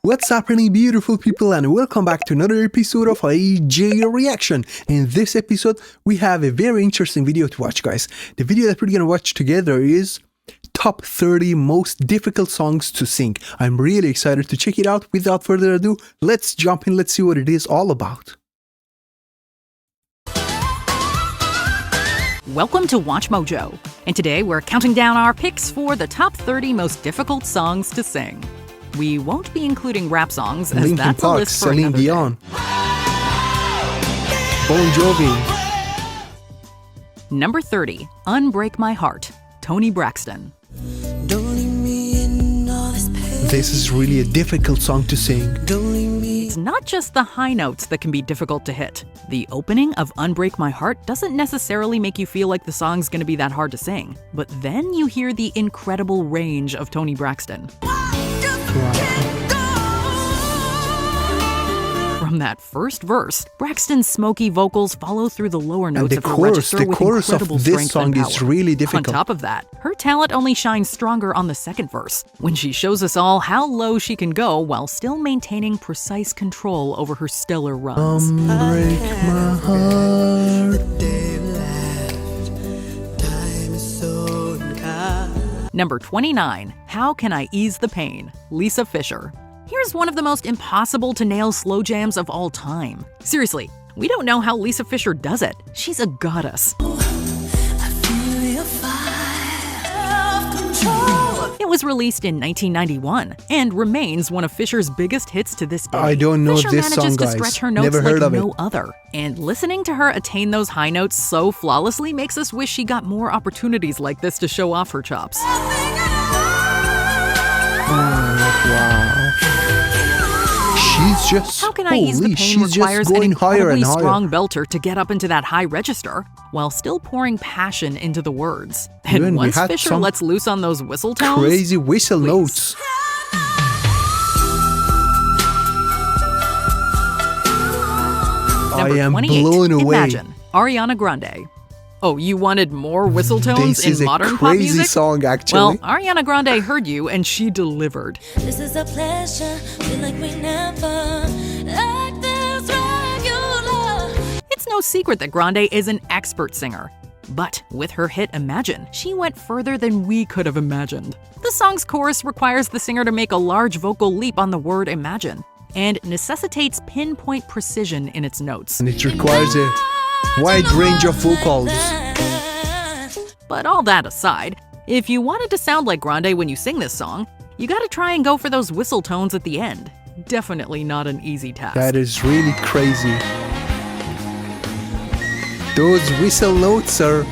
What's happening, beautiful people, and welcome back to another episode of IJayReaction. In this episode, we have a very interesting video to watch, guys. The video that we're gonna watch together is Top 30 Most Difficult Songs to Sing. I'm really excited to check it out. Without further ado, let's jump in, let's see what it is all about. Welcome to Watch Mojo, and today we're counting down our picks for the top 30 most difficult songs to sing. We won't be including rap songs, as Linkin that's Park, a list for Celine another Dion, day. Bon Jovi. Number 30, Unbreak My Heart, Toni Braxton. This is really a difficult song to sing. It's not just the high notes that can be difficult to hit. The opening of Unbreak My Heart doesn't necessarily make you feel like the song's gonna be that hard to sing. But then you hear the incredible range of Toni Braxton. From that first verse, Braxton's smoky vocals follow through the lower notes of her register with incredible strength and power. Is really difficult. On top of that, her talent only shines stronger on the second verse, when she shows us all how low she can go while still maintaining precise control over her stellar runs. Unbreak my heart. Number 29, How Can I Ease the Pain, Lisa Fischer. Here's one of the most impossible to nail slow jams of all time. Seriously, we don't know how Lisa Fischer does it. She's a goddess. It was released in 1991 and remains one of Fischer's biggest hits to this day. I don't know Fischer this song, manages to guys. stretch her notes Never heard like of no it. other. And listening to her attain those high notes so flawlessly makes us wish she got more opportunities like this to show off her chops. Wow. She's just, How Can I Ease the Pain she's requires just an going higher incredibly and higher. strong belter to get up into that high register, while still pouring passion into the words. And Even we once had Fischer some lets loose on those whistle tones, Crazy whistle notes. Number I am 28, blown away. Imagine, Ariana Grande. Oh, you wanted more whistle tones This is in a modern pop crazy music? song, actually. Well, Ariana Grande heard you and she delivered. This is a pleasure, feel like we never act this regular. It's no secret that Grande is an expert singer. But with her hit Imagine, she went further than we could have imagined. The song's chorus requires the singer to make a large vocal leap on the word imagine, and necessitates pinpoint precision in its notes. And it requires a wide range of vocals. But all that aside, if you wanted to sound like Grande when you sing this song, you gotta try and go for those whistle tones at the end. Definitely not an easy task. That is really crazy. Those whistle notes are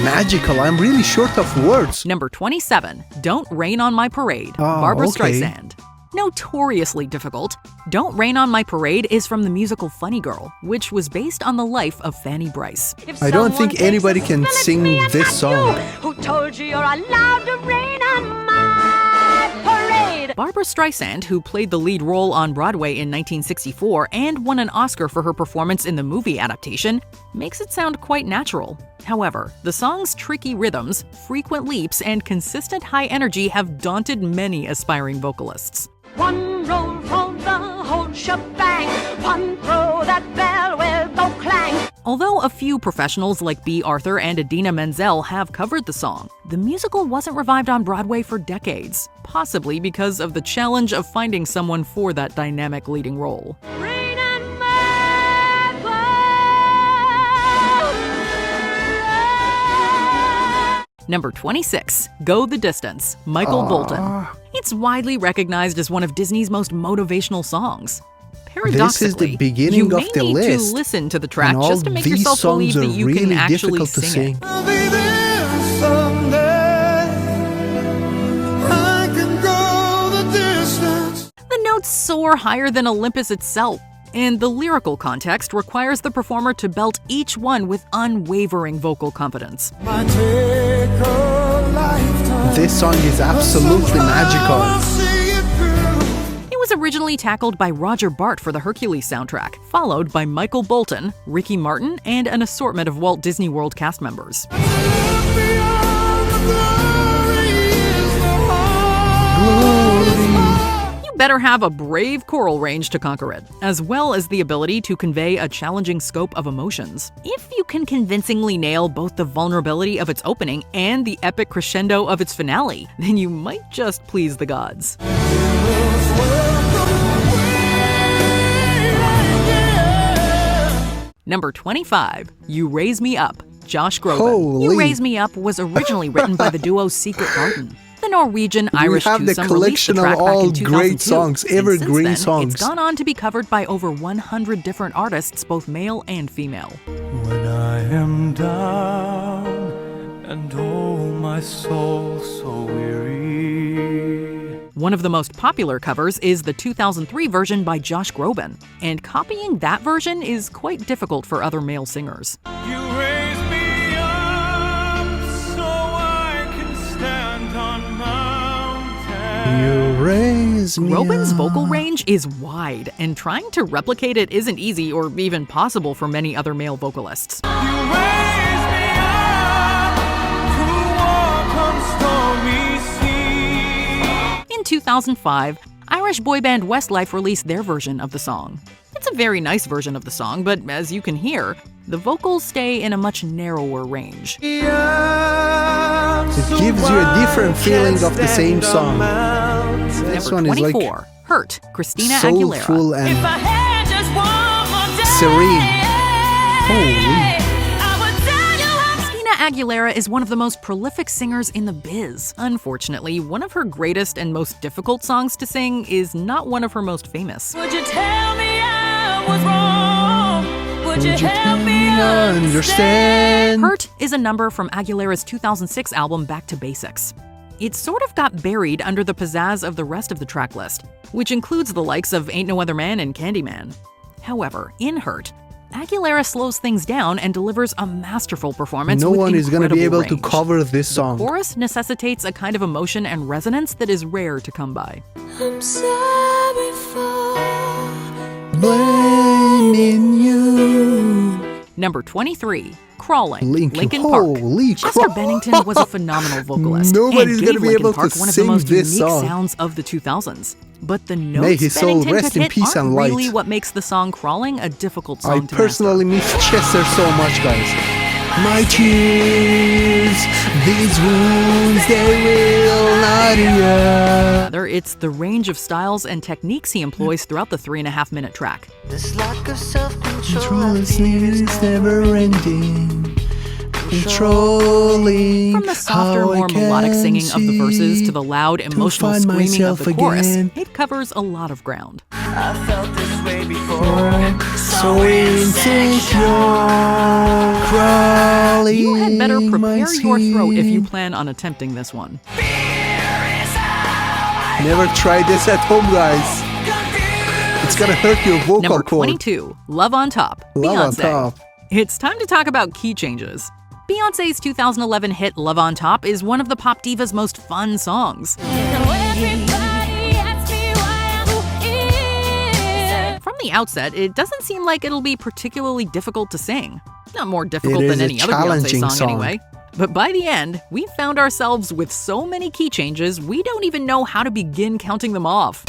magical. I'm really short of words. Number 27, Don't Rain on My Parade, Barbra okay. Streisand. Notoriously difficult, Don't Rain on My Parade is from the musical Funny Girl, which was based on the life of Fanny Brice. I don't think anybody can sing this song. Who told you you're allowed to rain on my parade? Barbra Streisand, who played the lead role on Broadway in 1964 and won an Oscar for her performance in the movie adaptation, makes it sound quite natural. However, the song's tricky rhythms, frequent leaps, and consistent high energy have daunted many aspiring vocalists. One roll for the whole shebang. One throw that bell will go clang. Although a few professionals like B. Arthur and Idina Menzel have covered the song, the musical wasn't revived on Broadway for decades, possibly because of the challenge of finding someone for that dynamic leading role. Rain on my parade. Number 26, Go the Distance, Michael Bolton. It's widely recognized as one of Disney's most motivational songs. Paradoxically, This is the beginning you of may the need list. to listen to the track And all just to make these yourself believe songs that are you really can actually difficult to sing it. The notes soar higher than Olympus itself, and the lyrical context requires the performer to belt each one with unwavering vocal confidence. This song is absolutely magical. It was originally tackled by Roger Bart for the Hercules soundtrack, followed by Michael Bolton, Ricky Martin, and an assortment of Walt Disney World cast members. Glory. better have a brave choral range to conquer it, as well as the ability to convey a challenging scope of emotions. If you can convincingly nail both the vulnerability of its opening and the epic crescendo of its finale, then you might just please the gods. Number 25, You Raise Me Up, Josh Groban. Holy. You Raise Me Up was originally written by the duo Secret Garden. The Norwegian-Irish have the twosome released the collection track of all back in 2002. great songs, And evergreen since then, songs. It's gone on to be covered by over 100 different artists, both male and female. When I am down and oh my soul so weary. One of the most popular covers is the 2003 version by Josh Groban, and copying that version is quite difficult for other male singers. You raise me up so I can stand on mountains. You raise me Groban's up. vocal range is wide, and trying to replicate it isn't easy or even possible for many other male vocalists. You raise me up to walk on stormy seas. In 2005, Irish boy band Westlife released their version of the song. It's a very nice version of the song, but as you can hear, the vocals stay in a much narrower range. It gives you a different feeling of the same song. This Number one is 24, like Hurt, Christina Aguilera. soulful and If I had just one more day, serene. Holy. I would tell you how Christina Aguilera is one of the most prolific singers in the biz. Unfortunately, one of her greatest and most difficult songs to sing is not one of her most famous. Would you tell me I was wrong? Would you Would you help me understand? Hurt is a number from Aguilera's 2006 album Back to Basics. It sort of got buried under the pizzazz of the rest of the track list, which includes the likes of Ain't No Other Man and Candyman. However, in Hurt, Aguilera slows things down and delivers a masterful performance. No with one is going to be able incredible to range. cover this song. Chorus necessitates a kind of emotion and resonance that is rare to come by. I'm sorry for Blaming you. Number 23, Crawling, Linkin Park. Holy Chester crap. Bennington was a phenomenal vocalist Nobody's and gonna gave be Linkin able Park to one of the sing most this unique song. sounds of the 2000s. But the May notes his soul Bennington rest could in hit peace aren't and light. really what makes the song Crawling a difficult I song to personally miss Chester so much, guys. My tears, these wounds, they will not heal. master. It's the range of styles and techniques he employs throughout the 3.5-minute track. This lack of self-control Control I is fear is never ending. Controlling From the softer, how I more melodic can singing of the verses see to the loud, emotional find screaming of myself the chorus, again. it covers a lot of ground. I felt this way before. So insecure, crawling. You had better my prepare your throat if you skin. plan on attempting this one. Never try this at home, guys. It's gonna hurt your vocal Number cord. 22, Love on Top, Love on Beyonce. Top. It's time to talk about key changes. Beyonce's 2011 hit Love on Top is one of the pop diva's most fun songs. From the outset, it doesn't seem like it'll be particularly difficult to sing. Not more difficult It is than a any other Beyonce challenging song, song. anyway. But by the end, we found ourselves with so many key changes, we don't even know how to begin counting them off.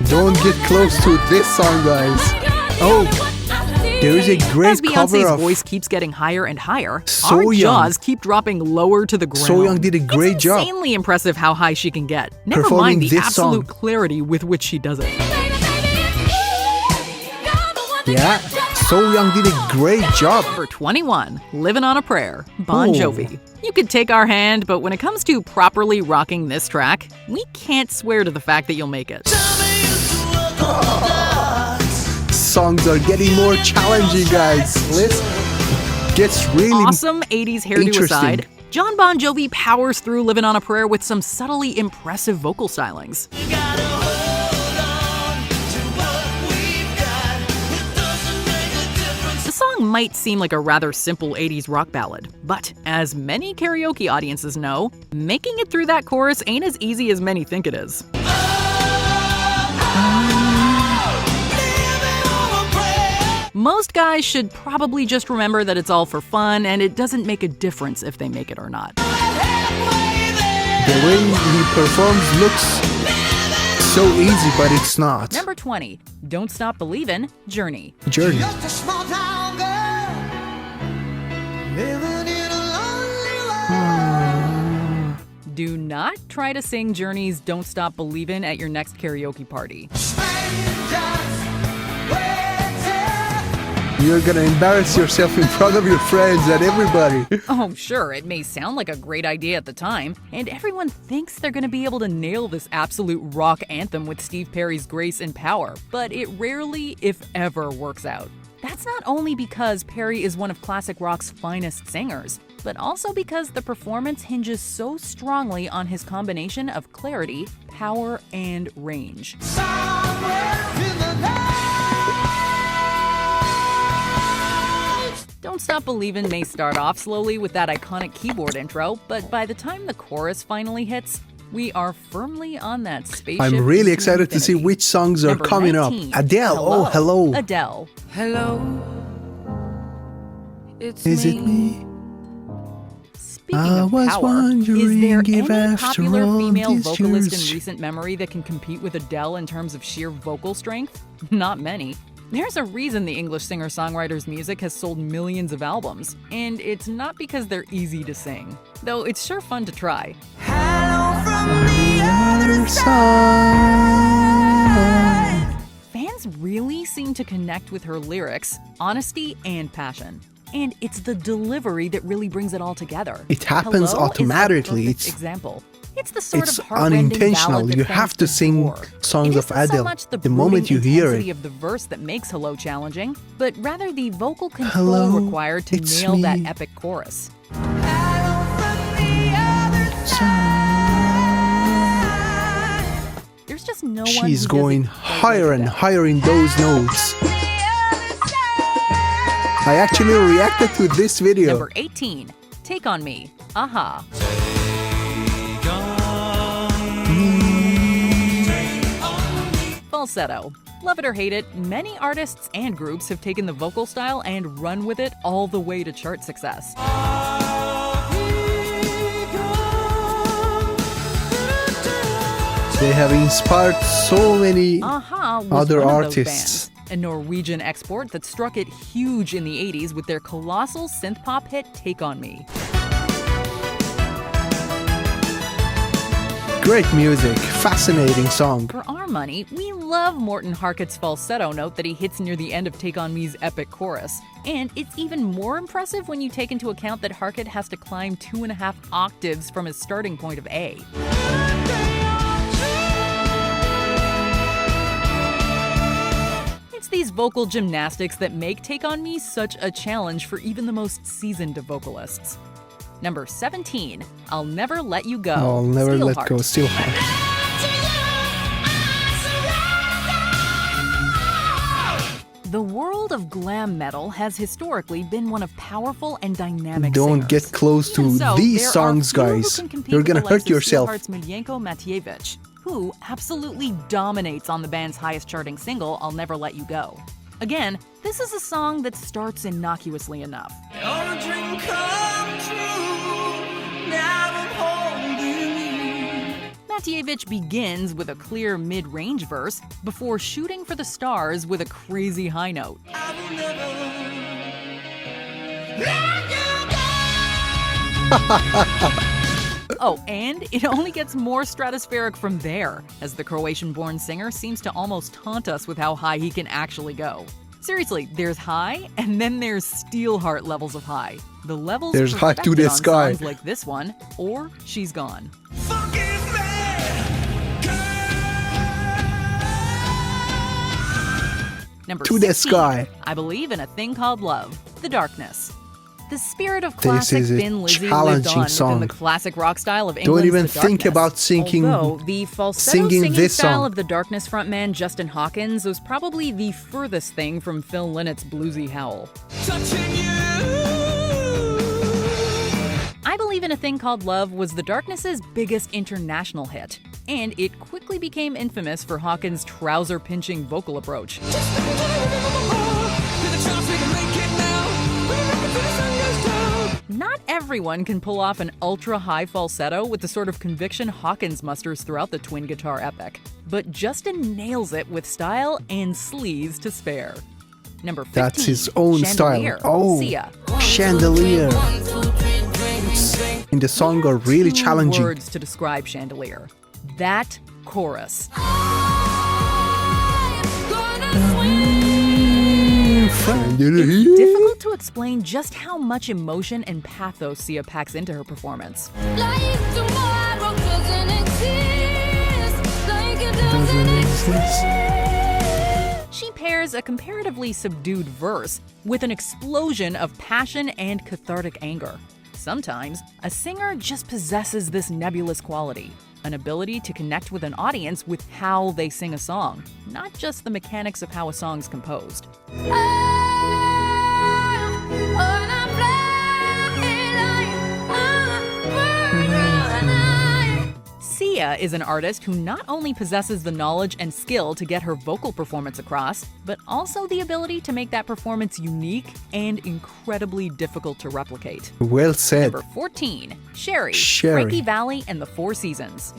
Don't get close to this song, guys. Oh, there is a great As cover Beyonce's of voice keeps getting higher and higher, So our Young. jaws keep dropping lower to the ground. So Young did a great it's job insanely impressive how high she can get. Never performing mind the this absolute song. clarity with which she does it. Yeah, So Young did a great job. For 21, Living on a Prayer, Bon Oh. Jovi. You could take our hand, but when it comes to properly rocking this track, we can't swear to the fact that you'll make it. Songs are getting more challenging, guys. Listen, gets really Awesome 80s hairdo interesting. aside, John Bon Jovi powers through Living on a Prayer with some subtly impressive vocal stylings. The song might seem like a rather simple 80s rock ballad, but as many karaoke audiences know, making it through that chorus ain't as easy as many think it is. Most guys should probably just remember that it's all for fun and it doesn't make a difference if they make it or not. The way he performs looks so easy, but it's not. Number 20, Don't Stop Believin', Journey. Journey. Just a small town girl living in a lonely world. Do not try to sing Journey's Don't Stop Believin' at your next karaoke party. Strangers waiting. You're gonna embarrass yourself in front of your friends and everybody. Oh, sure, it may sound like a great idea at the time, and everyone thinks they're gonna be able to nail this absolute rock anthem with Steve Perry's grace and power, but it rarely, if ever, works out. That's not only because Perry is one of classic rock's finest singers, but also because the performance hinges so strongly on his combination of clarity, power, and range. Somewhere in the night. Don't Stop Believin' may start off slowly with that iconic keyboard intro, but by the time the chorus finally hits, we are firmly on that spaceship. I'm really into excited to see infinity. which songs are Number coming 19, up. Adele, oh hello. Adele. Hello. It's Is it me? Speaking I of was power, wondering is there if any after popular all female these vocalist years- in recent memory that can compete with Adele in terms of sheer vocal strength? Not many. There's a reason the English singer-songwriter's music has sold millions of albums, and it's not because they're easy to sing. Though it's sure fun to try. hello from the other side. Fans really seem to connect with her lyrics, honesty, and passion. And it's the delivery that really brings it all together. It happens Hello automatically. Is the perfect It's- example. It's the sort It's of heart-rending unintentional. ballad that You fans have to sing adore. songs It of isn't so Adele much the moment brooding you hear intensity it. of the verse that makes Hello challenging, but rather the vocal control Hello, required to it's nail that me. epic chorus. There's just no one who She's does going it quite higher like and Adele. higher in those notes. I actually reacted to this video. Number 18, Take On Me, Aha. Falsetto. Love it or hate it, many artists and groups have taken the vocal style and run with it all the way to chart success. They have inspired so many Aha was other one of those artists. bands, a Norwegian export that struck it huge in the 80s with their colossal synth-pop hit Take On Me. Great music, fascinating song. For our money, we love Morten Harket's falsetto note that he hits near the end of Take On Me's epic chorus. And it's even more impressive when you take into account that Harket has to climb 2.5 octaves from his starting point of A. It's these vocal gymnastics that make Take On Me such a challenge for even the most seasoned of vocalists. Number 17, I'll Never Let You Go. I'll never let Steelheart. go, Steelheart. The world of glam metal has historically been one of powerful and dynamic Don't singers. get close to Even so, these there songs, are few who guys. can compete You're with gonna the likes hurt of yourself. Steelheart's Miljenko Matvievich, who absolutely dominates on the band's highest charting single, I'll Never Let You Go. Again, this is a song that starts innocuously enough. Matvievich begins with a clear mid-range verse before shooting for the stars with a crazy high note. Oh, and it only gets more stratospheric from there, as the Croatian-born singer seems to almost taunt us with how high he can actually go. Seriously, there's high, and then there's Steelheart levels of high. The levels There's high to perfected the on sky. songs like this one, or She's Gone. Number To the 16, sky. I Believe in a Thing Called Love, The Darkness. The spirit of This classic is a Thin Lizzy lived challenging on song. within the classic rock style of England's Don't even The think Darkness. about singing Although the falsetto singing this style song. of The Darkness frontman Justin Hawkins was probably the furthest thing from Phil Lynnett's bluesy howl. I Believe in a Thing Called Love was The Darkness's biggest international hit, and it quickly became infamous for Hawkins' trouser-pinching vocal approach. Not every everyone can pull off an ultra-high falsetto with the sort of conviction Hawkins musters throughout the twin guitar epic. But Justin nails it with style and sleaze to spare. Number 15, That's his own Chandelier, style. Oh, Sia. Chandelier. In the song are really Two challenging. words to describe Chandelier. That chorus. It's difficult to explain just how much emotion and pathos Sia packs into her performance. She pairs a comparatively subdued verse with an explosion of passion and cathartic anger. Sometimes, a singer just possesses this nebulous quality, an ability to connect with an audience with how they sing a song, not just the mechanics of how a song's composed. Sia is an artist who not only possesses the knowledge and skill to get her vocal performance across, but also the ability to make that performance unique and incredibly difficult to replicate. Well said. Number 14, Sherry, Sherry. Frankie Valli and the Four Seasons.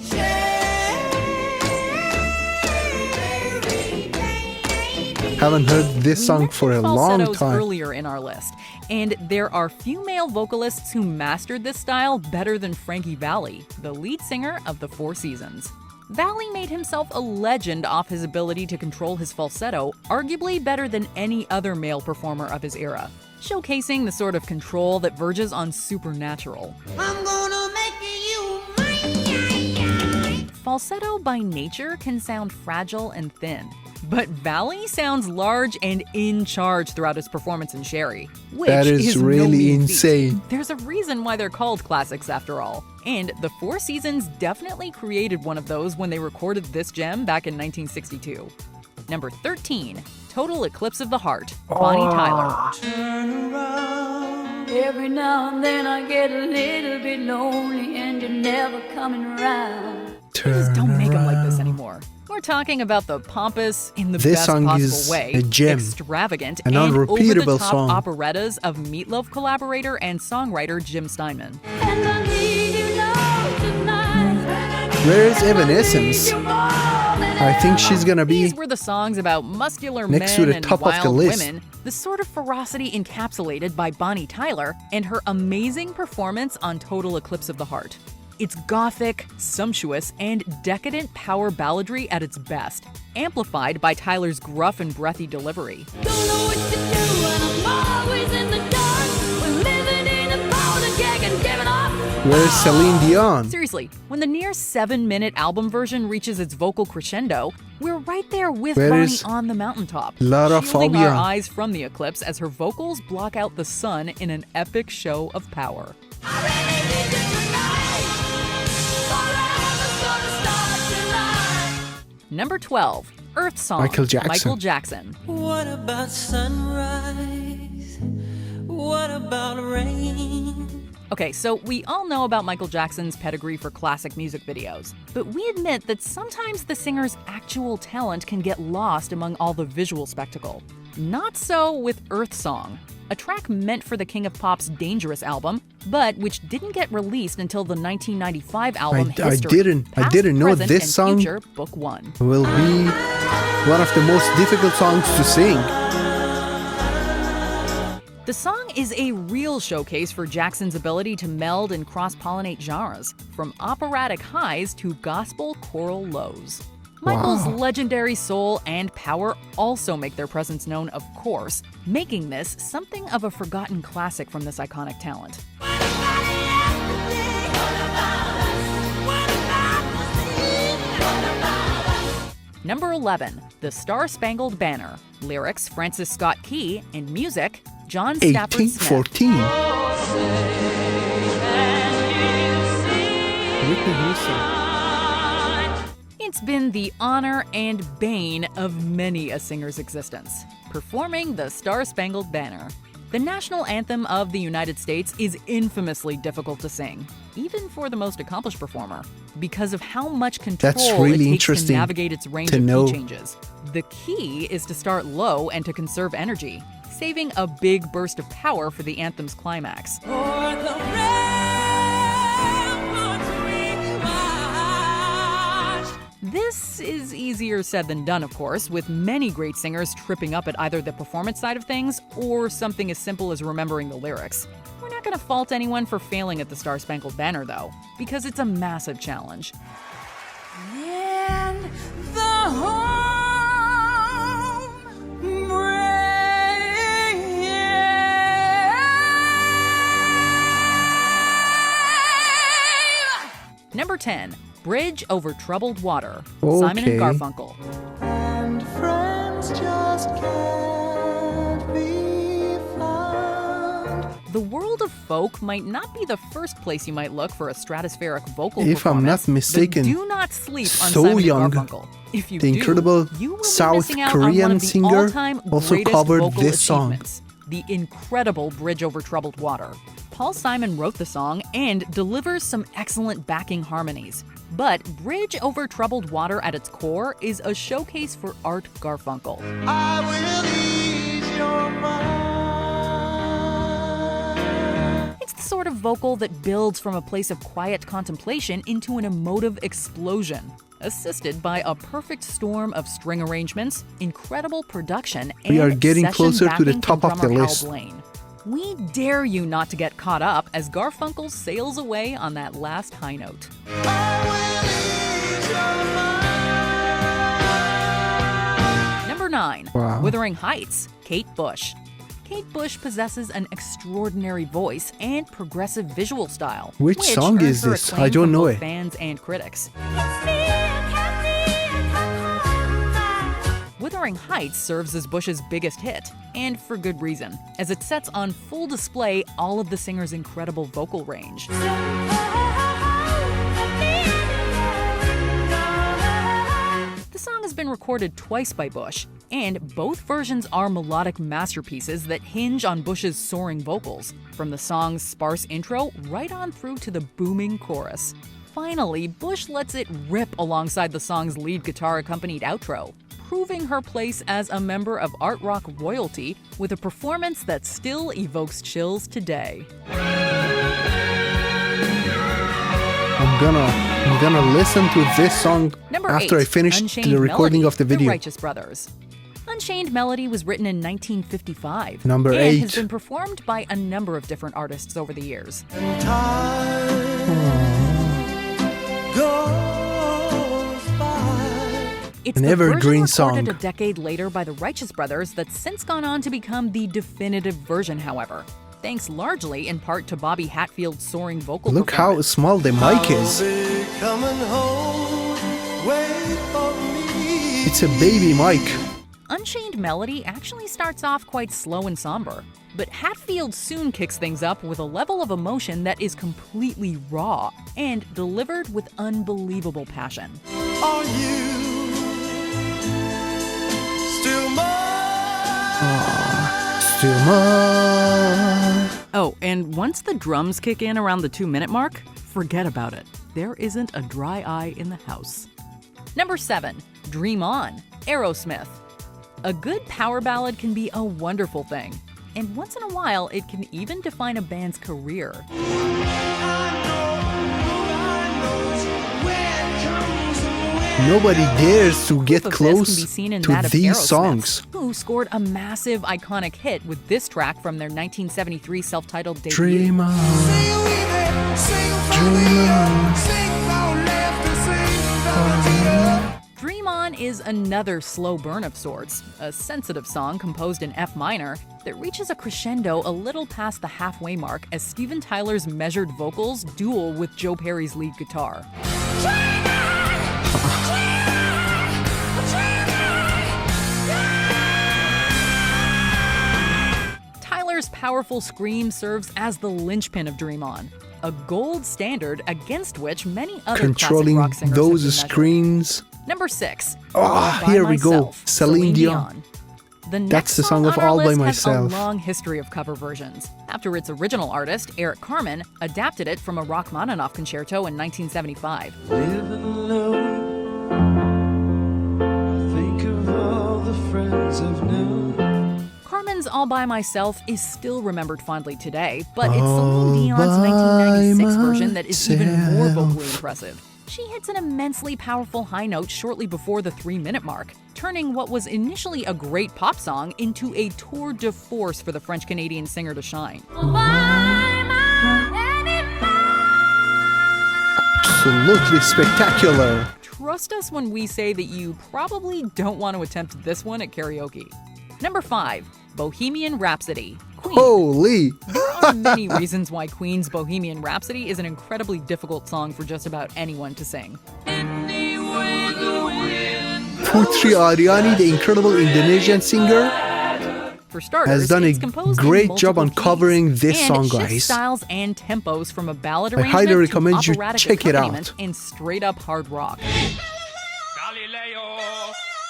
Haven't heard this We song for a mentioned long falsettos time. earlier in our list, and there are few male vocalists who mastered this style better than Frankie Valli, the lead singer of the Four Seasons. Valli made himself a legend off his ability to control his falsetto, arguably better than any other male performer of his era, showcasing the sort of control that verges on supernatural. I'm gonna make you mine. Falsetto by nature can sound fragile and thin, but Valli sounds large and in charge throughout his performance in Sherry, which That is no really mean feat. insane. There's a reason why they're called classics after all, and the Four Seasons definitely created one of those when they recorded this gem back in 1962. Number 13, Total Eclipse of the Heart, Bonnie Tyler. Turn around. Every now and then I get a little bit lonely and you're never coming around. Just don't make them like this anymore. We're talking about the pompous, in the This best song possible is way, a gem. extravagant, An and unrepeatable over-the-top song. operettas of Meatloaf collaborator and songwriter Jim Steinman. And I need you now tonight. Where is Evanescence? I think she's gonna These be were the songs about muscular next men to the and top of the wild list. women, the sort of ferocity encapsulated by Bonnie Tyler and her amazing performance on Total Eclipse of the Heart. It's gothic, sumptuous, and decadent power balladry at its best, amplified by Tyler's gruff and breathy delivery. Don't know what to do and I'm always in the dark. We're living in a powder keg and giving up. Where's Celine Dion? Seriously, when the near 7-minute album version reaches its vocal crescendo, we're right there with Where Bonnie is on the mountaintop, Lara shielding our Fabian? eyes from the eclipse as her vocals block out the sun in an epic show of power. I really need you tonight. Forever's gonna start tonight. Number 12, Earth Song, Michael Jackson. Michael Jackson. What about sunrise? What about rain? Okay, so we all know about Michael Jackson's pedigree for classic music videos, but we admit that sometimes the singer's actual talent can get lost among all the visual spectacle. Not so with Earth Song, a track meant for the King of Pop's Dangerous album, but which didn't get released until the 1995 album I History. didn't Past, know Present, this and song Future, Book 1. will be one of the most difficult songs to sing. The song is a real showcase for Jackson's ability to meld and cross-pollinate genres, from operatic highs to gospel choral lows. Michael's legendary soul and power also make their presence known, of course, making this something of a forgotten classic from this iconic talent. Number 11, The Star-Spangled Banner. Lyrics, Francis Scott Key, and music, John Stafford Smith. 1814. Whitney Houston. It's been the honor and bane of many a singer's existence, performing the Star-Spangled Banner. The national anthem of the United States is infamously difficult to sing, even for the most accomplished performer, because of how much control That's really it takes to interesting navigate its range to of know. key changes. The key is to start low and to conserve energy, saving a big burst of power for the anthem's climax. For the rain This is easier said than done, of course, with many great singers tripping up at either the performance side of things or something as simple as remembering the lyrics. We're not going to fault anyone for failing at the Star-Spangled Banner, though, because it's a massive challenge. And the home brave. Number 10. Bridge Over Troubled Water, Simon and Garfunkel. And friends just can't be found. The world of folk might not be the first place you might look for a stratospheric vocal If I'm performance, not mistaken, but do not sleep on So Simon Young, and Garfunkel. If you the do, incredible you will be South missing out on one Korean of the singer, all-time also greatest covered vocal this song. achievements, the incredible Bridge Over Troubled Water. Paul Simon wrote the song and delivers some excellent backing harmonies. But Bridge Over Troubled Water at its core is a showcase for Art Garfunkel. I will ease your mind. It's the sort of vocal that builds from a place of quiet contemplation into an emotive explosion, assisted by a perfect storm of string arrangements, incredible production, and We are getting session closer to the backing top from of the drummer Hal list. Blaine. We dare you not to get caught up as Garfunkel sails away on that last high note. Number 9. Wow. Withering Heights, Kate Bush. Kate Bush possesses an extraordinary voice and progressive visual style. Which song earned is her this? acclaim I don't from know both it. fans and critics. Withering Heights serves as Bush's biggest hit, and for good reason, as it sets on full display all of the singer's incredible vocal range. The song has been recorded twice by Bush, and both versions are melodic masterpieces that hinge on Bush's soaring vocals, from the song's sparse intro right on through to the booming chorus. Finally, Bush lets it rip alongside the song's lead guitar-accompanied outro, proving her place as a member of art rock royalty with a performance that still evokes chills today. I'm gonna listen to this song Number after 8, I finish Unchained the recording Melody, of the video. Righteous Brothers. Unchained Melody was written in 1955 Number and 8. has been performed by a number of different artists over the years. It's An the evergreen version recorded song. a decade later by the Righteous Brothers that's since gone on to become the definitive version, however, thanks largely in part to Bobby Hatfield's soaring vocal Look how performance. small the mic is. It's a baby mic. Unchained Melody actually starts off quite slow and somber, but Hatfield soon kicks things up with a level of emotion that is completely raw and delivered with unbelievable passion. Are you still mine? Still more. Oh, and once the drums kick in around the 2-minute mark, forget about it. There isn't a dry eye in the house. Number 7. Dream On, Aerosmith. A good power ballad can be a wonderful thing, and once in a while it can even define a band's career. Nobody dares to get Proof of this can close be seen in to that of these Aerosmith, songs. who scored a massive iconic hit with this track from their 1973 self-titled debut. Dream on, dream on. Dream On is another slow burn of sorts, a sensitive song composed in F minor that reaches a crescendo a little past the halfway mark as Steven Tyler's measured vocals duel with Joe Perry's lead guitar. Tyler's powerful scream serves as the linchpin of Dream On, a gold standard against which many other Controlling classic rock singers those have been measured. screens. Number 6. Ah, All by here we go. Myself, Celine Dion. The next That's the song of on our All by list Myself. has a long history of cover versions. After its original artist, Eric Carmen, adapted it from a Rachmaninoff concerto in 1975. Living alone, I think of all the friends I've known. Carmen's All By Myself is still remembered fondly today, but it's All Celine Dion's by 1996 version that is even more myself. vocally impressive. she hits an immensely powerful high note shortly before the 3-minute mark, turning what was initially a great pop song into a tour de force for the French-Canadian singer to shine. Absolutely spectacular. Trust us when we say that you probably don't want to attempt this one at karaoke. Number 5. Bohemian Rhapsody. Queen. Holy! There are many reasons why Queen's Bohemian Rhapsody is an incredibly difficult song for just about anyone to sing. Putri Ariani, the incredible Indonesian singer, For starters, has done a it's composed in great job on multiple covering keys, this and song, it shifts guys. styles and tempos from a ballad I arrangement highly to recommend you operatic check it accompaniment out. and straight-up hard rock. Galileo,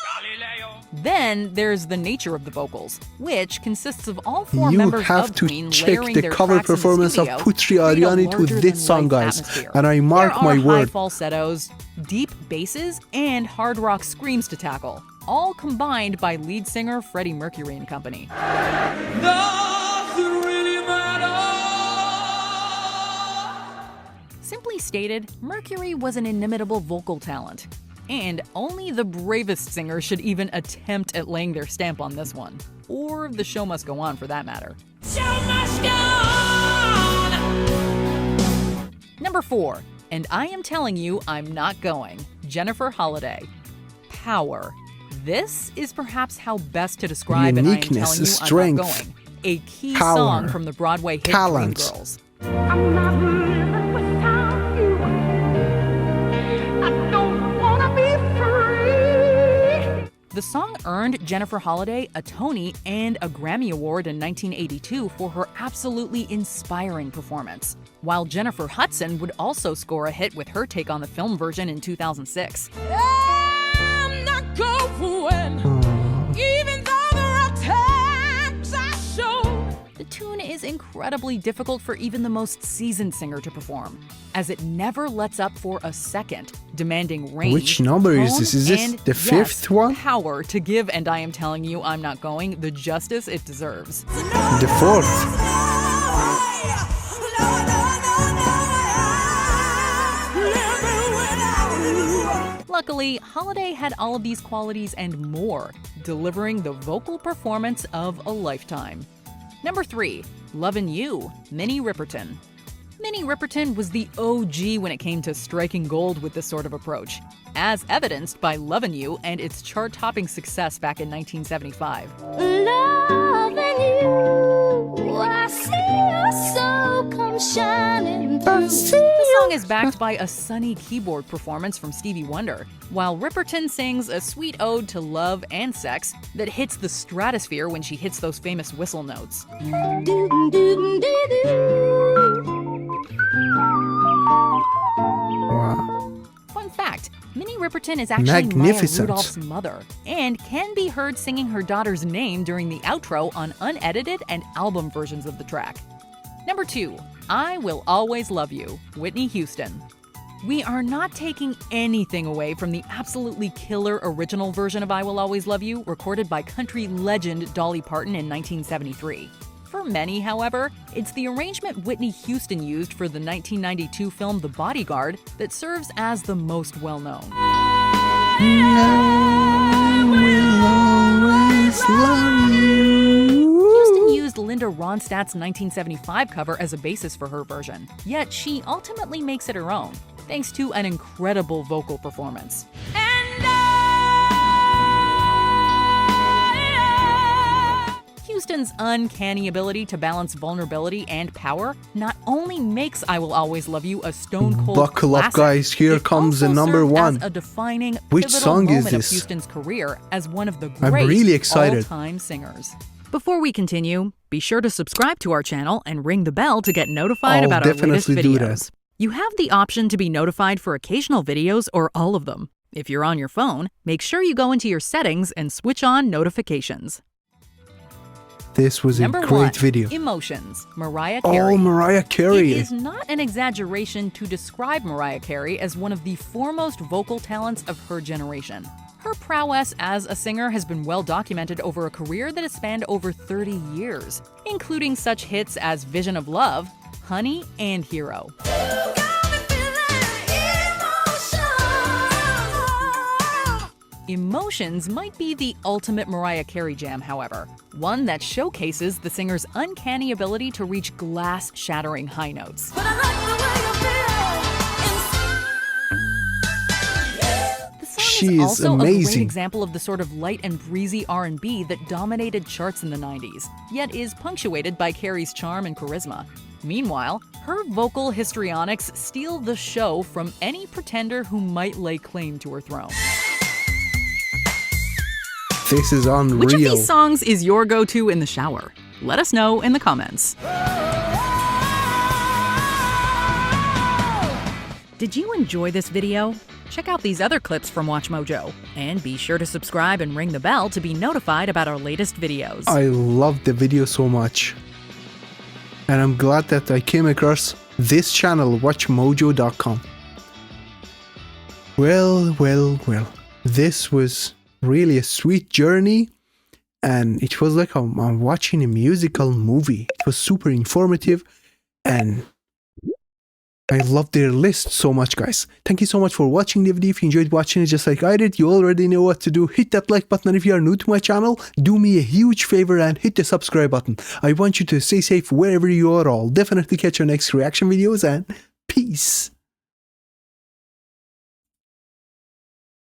Galileo. Then there's the nature of the vocals, which consists of all 4 You members have of to Queen check layering the their cover tracks in the performance of studio Putri to create a Ariani to this larger-than-life song, guys. atmosphere. And I mark there my are word. high falsettos, deep basses, and hard rock screams to tackle, all combined by lead singer Freddie Mercury and company. Nothing really matters. Simply stated, Mercury was an inimitable vocal talent. And only the bravest singer should even attempt at laying their stamp on this one. Or the show must go on, for that matter. Show must go on. Number 4. And I Am Telling You I'm Not Going. Jennifer Holliday. Power. This is perhaps how best to describe And I Am Uniqueness, Telling You strength, I'm Not Going. A key power, song from the Broadway hit talent. Dreamgirls. I'm not living without you. I don't wanna be free. The song earned Jennifer Holliday a Tony and a Grammy Award in 1982 for her absolutely inspiring performance, while Jennifer Hudson would also score a hit with her take on the film version in 2006. I'm not going, even though there are times I show. The tune is incredibly difficult for even the most seasoned singer to perform, as it never lets up for a second, demanding range, Which number is tone, this? Is this and, the fifth one? Power to give And I Am Telling You I'm Not Going the justice it deserves. The 4th. Luckily, Holiday had all of these qualities and more, delivering the vocal performance of a lifetime. Number 3. Lovin' You, Minnie Riperton. Minnie Riperton was the OG when it came to striking gold with this sort of approach, as evidenced by Lovin' You and its chart-topping success back in 1975. Loving you, I see your soul come shining through. The song is backed by a sunny keyboard performance from Stevie Wonder, while Riperton sings a sweet ode to love and sex that hits the stratosphere when she hits those famous whistle notes. Wow. Fun fact, Minnie Riperton is actually Magnificent. Maya Rudolph's mother, and can be heard singing her daughter's name during the outro on unedited and album versions of the track. Number 2. I Will Always Love You, Whitney Houston. We are not taking anything away from the absolutely killer original version of I Will Always Love You, recorded by country legend Dolly Parton in 1973. For many, however, it's the arrangement Whitney Houston used for the 1992 film The Bodyguard that serves as the most well-known. Houston used Linda Ronstadt's 1975 cover as a basis for her version, yet she ultimately makes it her own, thanks to an incredible vocal performance. Houston's uncanny ability to balance vulnerability and power not only makes I Will Always Love You a stone-cold Buckle up, classic, guys. Here it comes the also number served 1. as a defining, Which pivotal song is moment this? of Houston's career as one of the I'm great really excited. all-time singers. Before we continue, be sure to subscribe to our channel and ring the bell to get notified I'll about our latest definitely do videos. that. You have the option to be notified for occasional videos or all of them. If you're on your phone, make sure you go into your settings and switch on notifications. This was a Number great 1, video. Emotions, Mariah Carey. Oh, Mariah Carey. It is not an exaggeration to describe Mariah Carey as one of the foremost vocal talents of her generation. Her prowess as a singer has been well documented over a career that has spanned over 30 years, including such hits as Vision of Love, Honey, and Hero. You got me feeling emotion. Emotions might be the ultimate Mariah Carey jam, however, one that showcases the singer's uncanny ability to reach glass-shattering high notes. But I like the way you feel inside. The song She is is also a great amazing. example of the sort of light and breezy R&B that dominated charts in the 90s, yet is punctuated by Carey's charm and charisma. Meanwhile, her vocal histrionics steal the show from any pretender who might lay claim to her throne. This is unreal. Which of these songs is your go-to in the shower? Let us know in the comments. Did you enjoy this video? Check out these other clips from WatchMojo, and be sure to subscribe and ring the bell to be notified about our latest videos. I love the video so much. And I'm glad that I came across this channel, watchmojo.com. Well. This was really a sweet journey. And it was like I'm watching a musical movie. It was super informative. And I love their list so much, guys. Thank you so much for watching the video. If you enjoyed watching it just like I did, you already know what to do. Hit that like button. And if you are new to my channel, do me a huge favor and hit the subscribe button. I want you to stay safe wherever you are. I'll definitely catch your next reaction videos, and peace.